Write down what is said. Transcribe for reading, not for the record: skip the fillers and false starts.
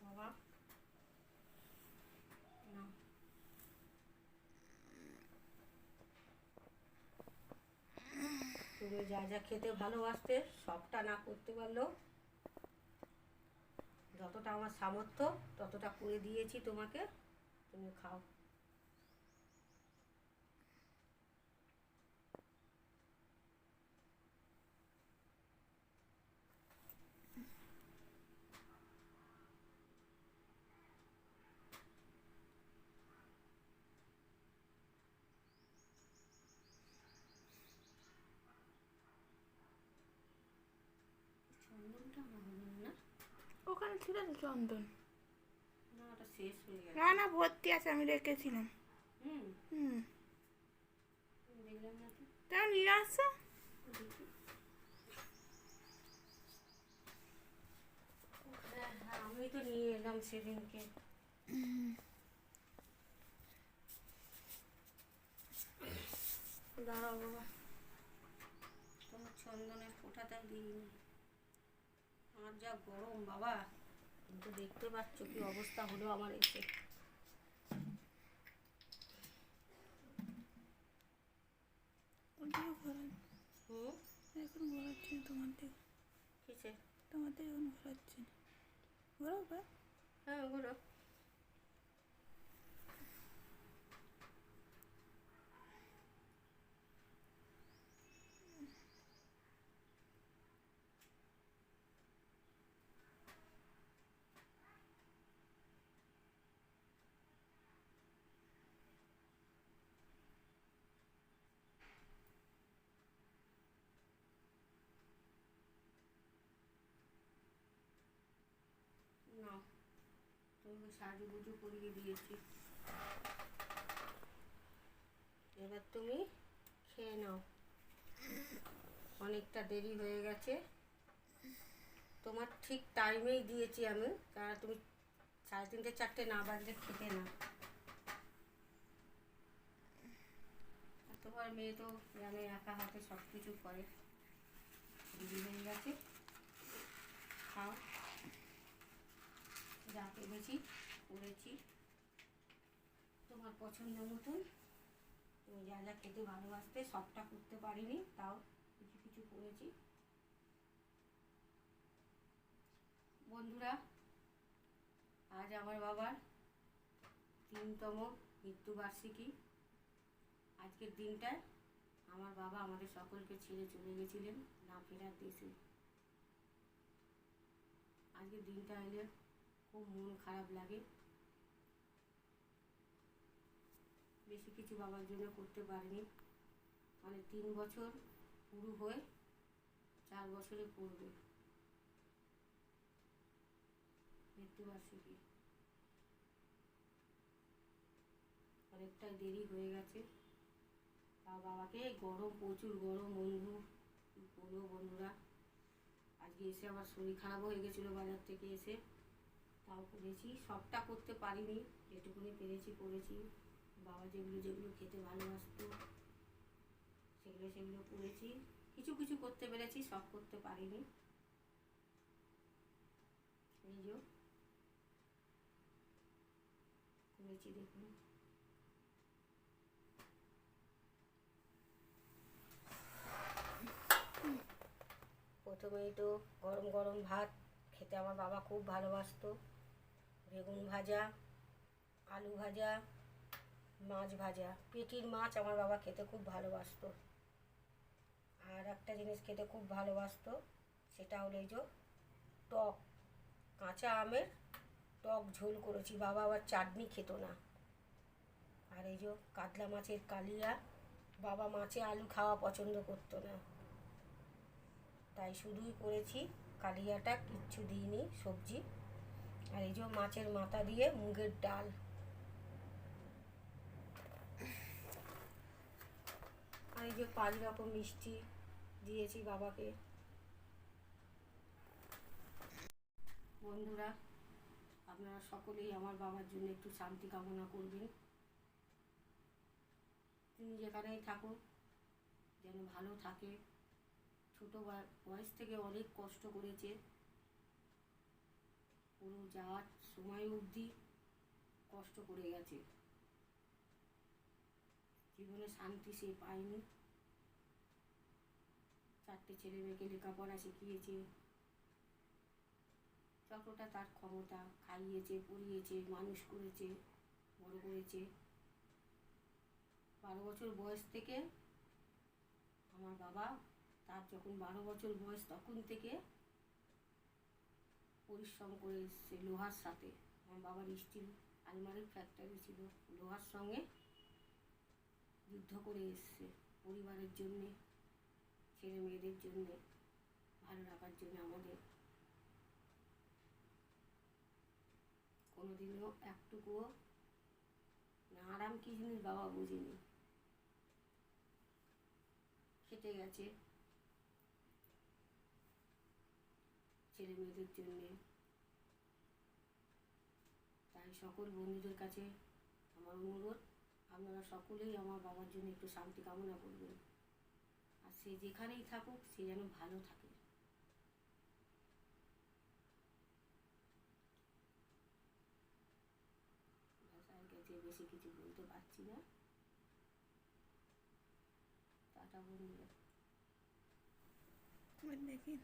বাবা না, তুমি যা যা খেতে ভালোবাসতে সবটা না করতে পারলেও যতটা আমার সামর্থ্য ততটা করে দিয়েছি তোমাকে, তুমি খাও। চন্দনটা আমার হলো না। ওখানে ছিল তো চন্দন। না, ওটা শেষ হয়ে গেছে। না না, ভর্তি আছে, আমি রেখেছিলাম। হুম, হুম, দেখলাম না তো। তা নিয়ে আসছে। দেখি। হ্যাঁ হ্যাঁ, আমি তো নিয়ে এলাম সেদিনকে। দাঁড়াও বাবা, তোমার চন্দনের ফোঁটাটা দিইনি। আমার যা গরম বাবা, তুমি তো দেখতে পাচ্ছ কি অবস্থা হলো আমার এসে। ওদিকে ঘোরান। হুম, এখন ঘোরাচ্ছি না তোমার দিকে। কিসে? তোমার দিকে এখন ঘোরাচ্ছি না। ঘোরাও বা। হ্যাঁ বলো। না, তোমাকে সাজুগুজু করিয়ে দিয়েছি, এবার তুমি খেয়ে নাও। অনেকটা দেরি হয়ে গেছে, তোমার ঠিক টাইমেই দিয়েছি আমি, কারণ তুমি 3:30 4টে না বাজলে খেতে না। আর তোমার মেয়ে তো জানে একা হাতে সব কিছু করে। দেরি হয়ে গেছে, খাও। যা পেরেছি করেছি তোমার পছন্দ মতন। তুমি যা যা খেতে ভালোবাসতে সবটা করতে পারিনি, তাও কিছু কিছু করেছি। বন্ধুরা, আজ আমার বাবার 3তম মৃত্যুবার্ষিকী। আজকের দিনটায় আমার বাবা আমাদের সকলকে ছেড়ে চলে গেছিলেন না ফেরার দেশে। আজকের দিনটা এলে খুব মন খারাপ লাগে। বেশি কিছু বাবার জন্য করতে পারিনি, মানে 3 বছর পুরো হয়ে 4 বছরে পড়বে মৃত্যুবার্ষিকী। অনেকটাই দেরি হয়ে গেছে, তা বাবাকে গরম, প্রচুর গরম বন্ধু, কী করবো বন্ধুরা। আজকে এসে আমার শরীর খারাপ হয়ে গেছিলো বাজার থেকে এসে, তাও করেছি। সবটা করতে পারিনি, যেটুকুনি পেরেছি করেছি। বাবা যেগুলো যেগুলো খেতে ভালোবাসতো সেগুলো সেগুলো করেছি। কিছু কিছু করতে পেরেছি, সব করতে পারিনি। এই যে করেছি দেখুন। প্রথমেই তো গরম গরম ভাত খেতে আমার বাবা খুব ভালোবাসতো। বেগুন ভাজা, আলু ভাজা, মাছ ভাজা, পেটির মাছ আমার বাবা খেতে খুব ভালোবাসতো। আর একটা জিনিস খেতে খুব ভালোবাসতো, সেটা হলো এই যে টক, কাঁচা আমের টক ঝোল করেছি। বাবা আবার চাটনি খেত না। আর এই যে কাতলা মাছের কালিয়া, বাবা মাছে আলু খাওয়া পছন্দ করতো না, তাই শুধুই করেছি কালিয়াটা, কিচ্ছু দিইনি সবজি। আর এই যে মাছের মাথা দিয়ে মুগের ডাল। আর এই যে 5 রকম মিষ্টি দিয়েছি বাবাকে। বন্ধুরা, আপনারা সকলেই আমার বাবার জন্য একটু শান্তি কামনা করবেন। তিনি যেখানেই থাকুন যেন ভালো থাকে। ছোটো বয়স থেকে অনেক কষ্ট করেছে, পুরো যাওয়ার সময় অবধি কষ্ট করে গেছে, জীবনে শান্তি সে পায়নি। 4টে ছেলে মেয়েকে লেখাপড়া শিখিয়েছে, যতটা তার ক্ষমতা খাইয়েছে, পড়িয়েছে, মানুষ করেছে, বড় করেছে। 12 বছর বয়স থেকে আমার বাবা, তার যখন 12 বছর বয়স তখন থেকে পরিশ্রম করে এসছে লোহার সাথে। আমার বাবার স্টিল আলমারির ফ্যাক্টরি ছিল, লোহার সঙ্গে যুদ্ধ করে এসছে পরিবারের জন্যে, ছেলে মেয়েদের জন্যে, ভালো রাখার জন্য আমাদের। কোনোদিনও একটুকুও না আরাম কি জিনিস বাবা বুঝিনি, খেটে গেছে ছেলে মেয়েদের জন্যে। তাই সকল বন্ধুদের কাছে আমার অনুরোধ, আপনারা সকলেই আমার বাবার জন্য একটু শান্তি কামনা করবেন, আর সে যেখানেই থাকুক সে যেন ভালো থাকে। ভাষার কাছে বেশি কিছু বলতে পারছি না। টাটা বন্ধুরা। দেখিনি।